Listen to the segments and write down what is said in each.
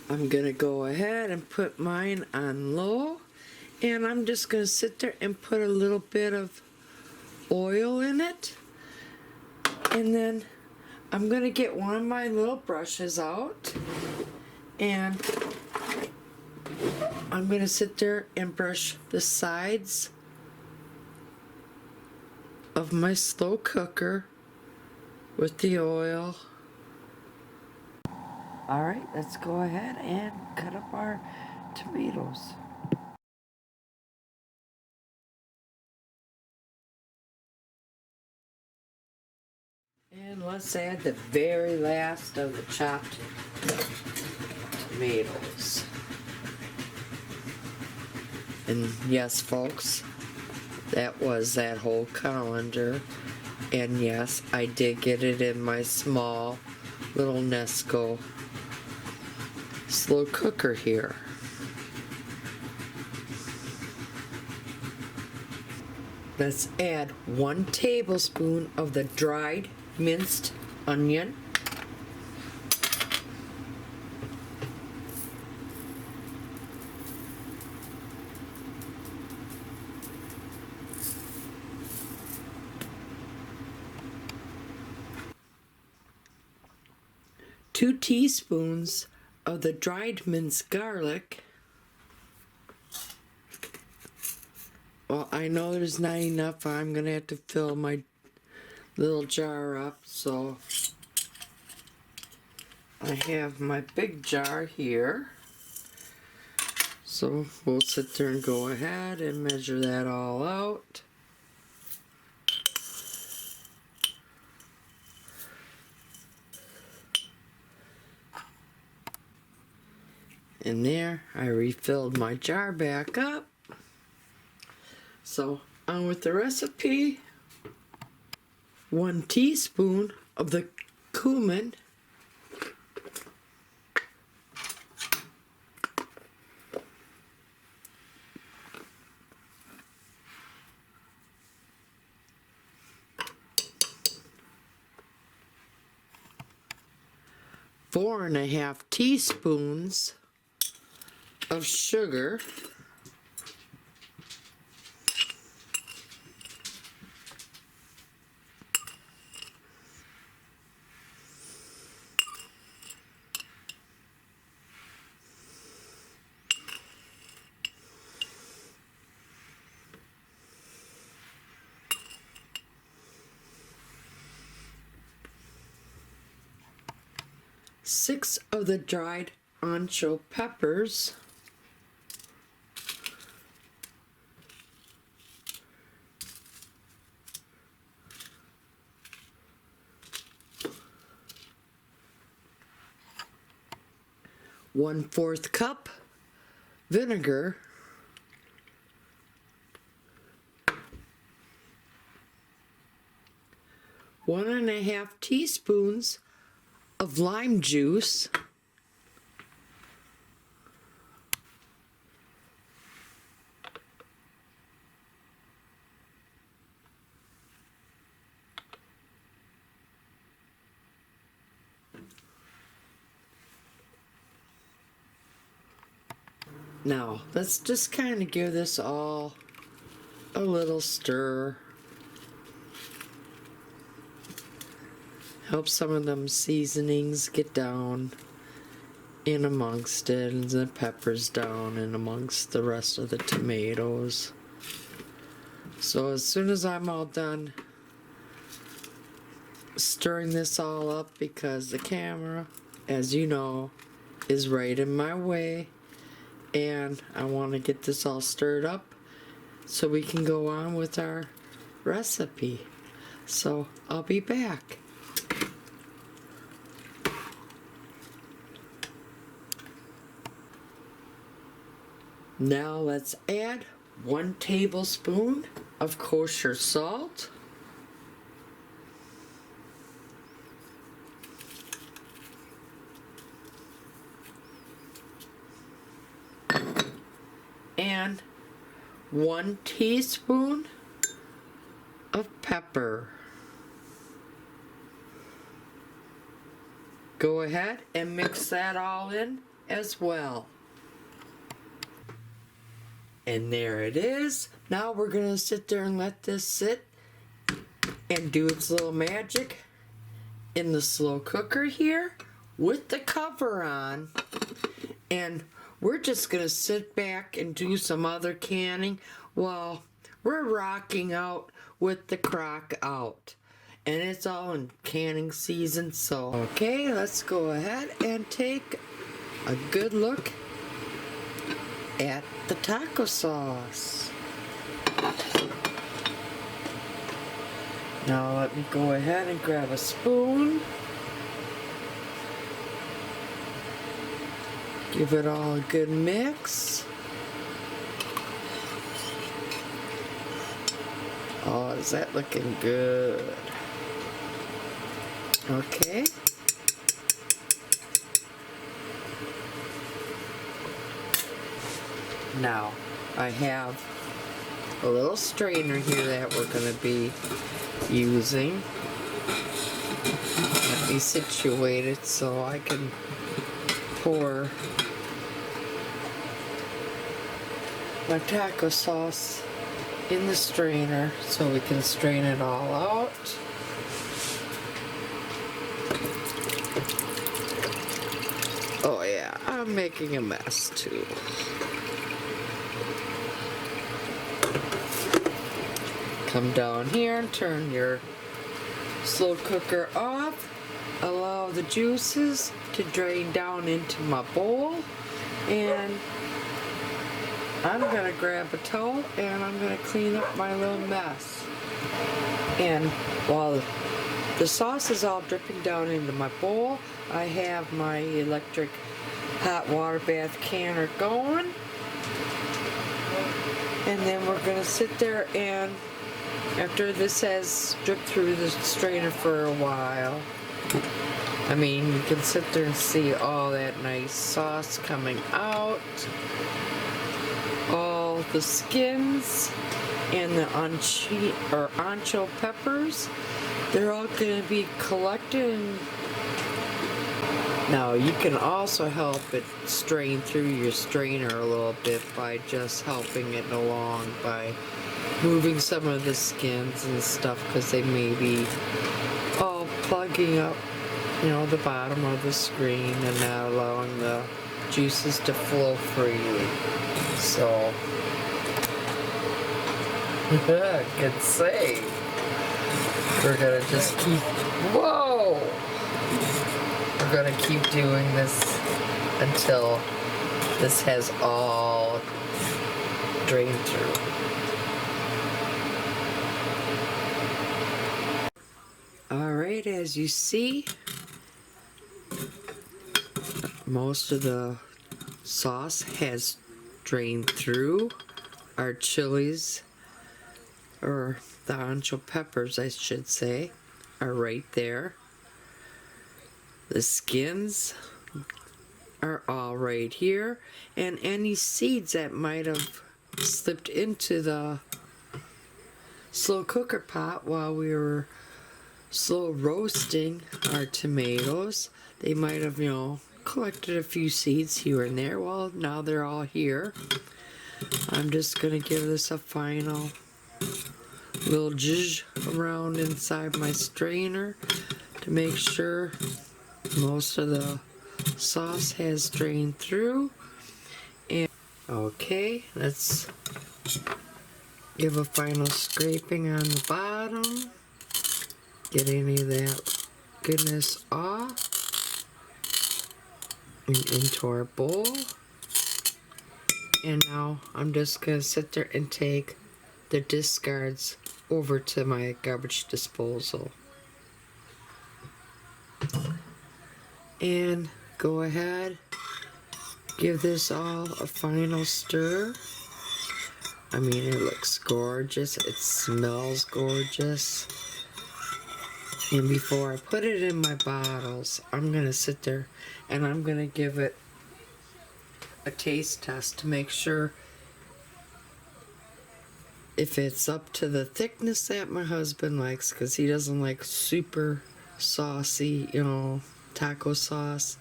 I'm gonna go ahead and put mine on low, and I'm just gonna sit there and put a little bit of oil in it, and then I'm gonna get one of my little brushes out, and I'm gonna sit there and brush the sides of my slow cooker with the oil. Alright, let's go ahead and cut up our tomatoes. And let's add the very last of the chopped tomatoes. And yes, folks, that was that whole colander. And yes, I did get it in my small little Nesco slow cooker here. Let's add 1 tablespoon of the dried minced onion. Two teaspoons of the dried minced garlic. Well, I know there's not enough. I'm gonna have to fill my little jar up, so I have my big jar here. So we'll sit there and go ahead and measure that all out. And there, I refilled my jar back up. So on with the recipe. 1 teaspoon of the cumin. Four and a half teaspoons of sugar. Six of the dried ancho peppers. One-fourth cup vinegar. One and a half teaspoons of lime juice. Now, let's just kind of give this all a little stir. Help some of them seasonings get down in amongst it, and the peppers down in amongst the rest of the tomatoes. So as soon as I'm all done stirring this all up, because the camera, as you know, is right in my way, and I want to get this all stirred up so we can go on with our recipe. So I'll be back. Now let's add 1 tablespoon of kosher salt. And 1 teaspoon of pepper. Go ahead and mix that all in as well. And there it is. Now we're gonna sit there and let this sit and do its little magic in the slow cooker here with the cover on. And we're just gonna sit back and do some other canning while we're rocking out with the crock out. And it's all in canning season, so okay, let's go ahead and take a good look at the taco sauce. Now let me go ahead and grab a spoon. Give it all a good mix. Oh, is that looking good? Okay. Now, I have a little strainer here that we're going to be using. Let me situate it so I can pour my taco sauce in the strainer so we can strain it all out. Oh yeah, I'm making a mess too. Come down here and turn your slow cooker off. Allow the juices to drain down into my bowl, and I'm gonna grab a towel and I'm gonna clean up my little mess. And while the sauce is all dripping down into my bowl, I have my electric hot water bath canner going. And then we're gonna sit there, and after this has dripped through the strainer for a while, I mean, you can sit there and see all that nice sauce coming out. All the skins and the ancho peppers, they're all going to be collected. Now you can also help it strain through your strainer a little bit by just helping it along by moving some of the skins and stuff, because they may be all plugging up, you know, the bottom of the screen and not allowing the juices to flow freely. So, good save. We're gonna just keep, whoa! We're gonna keep doing this until this has all drained through. Alright, as you see, most of the sauce has drained through. Our chilies, or the ancho peppers I should say, are right there. The skins are all right here, and any seeds that might have slipped into the slow cooker pot while we were slow roasting our tomatoes, they might have, you know, collected a few seeds here and there. Well, now they're all here. I'm just gonna give this a final little zhuzh around inside my strainer to make sure most of the sauce has drained through. And okay, let's give a final scraping on the bottom, get any of that goodness off and into our bowl. And now I'm just gonna sit there and take the discards over to my garbage disposal and go ahead, give this all a final stir. I mean, it looks gorgeous, it smells gorgeous. And before I put it in my bottles, I'm gonna sit there and I'm gonna give it a taste test to make sure if it's up to the thickness that my husband likes, because he doesn't like super saucy, you know, taco sauce.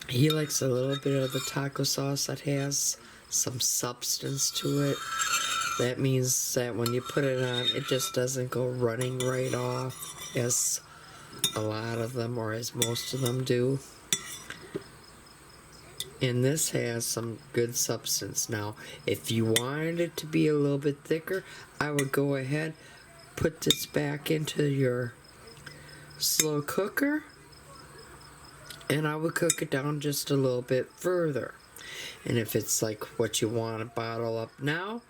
He likes a little bit of the taco sauce that has some substance to it. That means that when you put it on, it just doesn't go running right off as a lot of them, or as most of them do. And this has some good substance. Now, if you wanted it to be a little bit thicker, I would go ahead, put this back into your slow cooker, and I would cook it down just a little bit further. And if it's like what you want to bottle up now,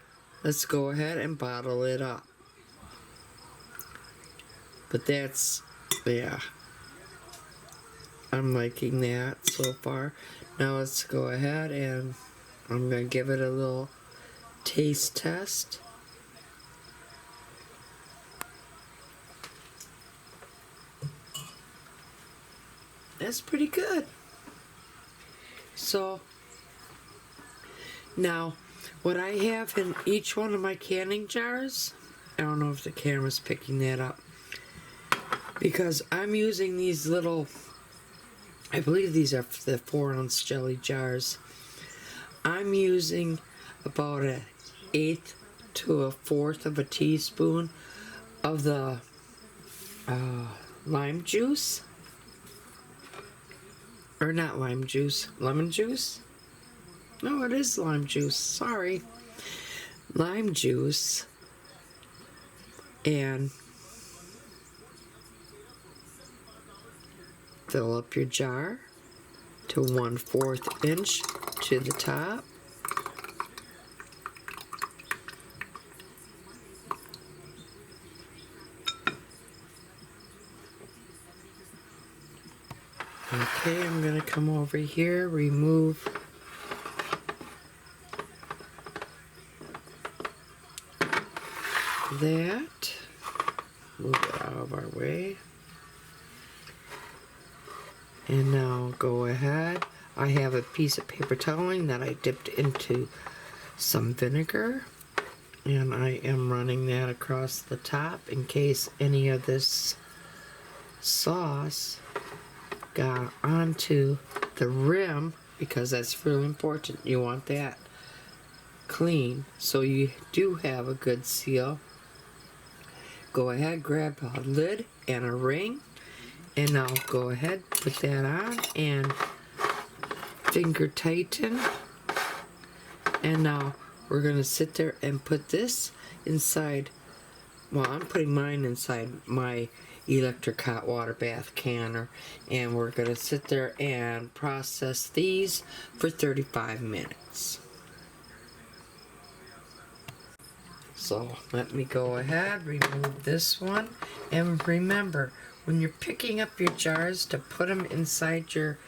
let's go ahead and bottle it up. But that's, yeah, I'm liking that so far. Now let's go ahead and I'm going to give it a little taste test. That's pretty good. So now what I have in each one of my canning jars, I don't know if the camera's picking that up, because I'm using these little, I believe these are the 4-ounce jelly jars. I'm using about 1/8 to 1/4 of a teaspoon of the lime juice. Or not lime juice, lemon juice? No, it is lime juice, sorry. Lime juice. And fill up your jar to 1/4 inch to the top. Okay, I'm going to come over here, remove that, move it out of our way, and now go ahead. I have a piece of paper toweling that I dipped into some vinegar, and I am running that across the top in case any of this sauce got onto the rim, because that's really important. You want that clean so you do have a good seal. Go ahead, grab a lid and a ring, and now go ahead, put that on and finger tighten. And now we're gonna sit there and put this inside. Well, I'm putting mine inside my electric hot water bath canner, and we're gonna sit there and process these for 35 minutes. So let me go ahead, remove this one, and remember, when you're picking up your jars to put them inside your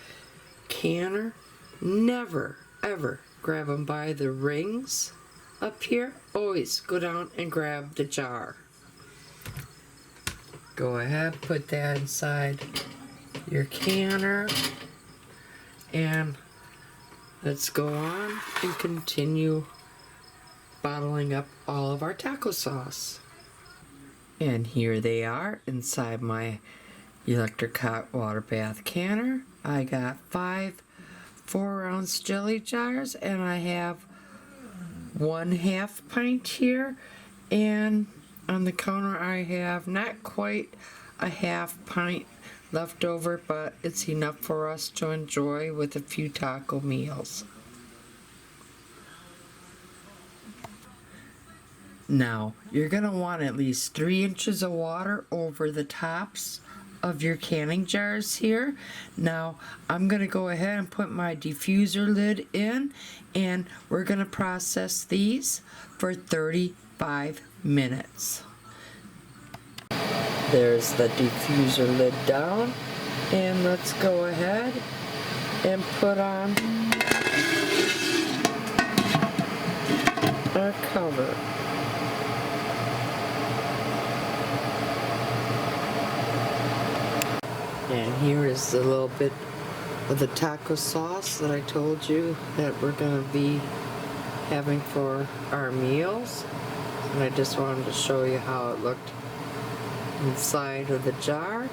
canner, never ever grab them by the rings up here. Always go down and grab the jar. Go ahead, put that inside your canner, and let's go on and continue bottling up all of our taco sauce. And here they are inside my electric hot water bath canner. I got 5 4-ounce jelly jars, and I have 1/2 pint here, and on the counter I have not quite a 1/2 pint left over, but it's enough for us to enjoy with a few taco meals. Now, you're going to want at least 3 inches of water over the tops of your canning jars here. Now, I'm going to go ahead and put my diffuser lid in, and we're going to process these for 35 minutes. There's the diffuser lid down, and let's go ahead and put on our cover. And here is a little bit of the taco sauce that I told you that we're going to be having for our meals. And I just wanted to show you how it looked inside of the jar.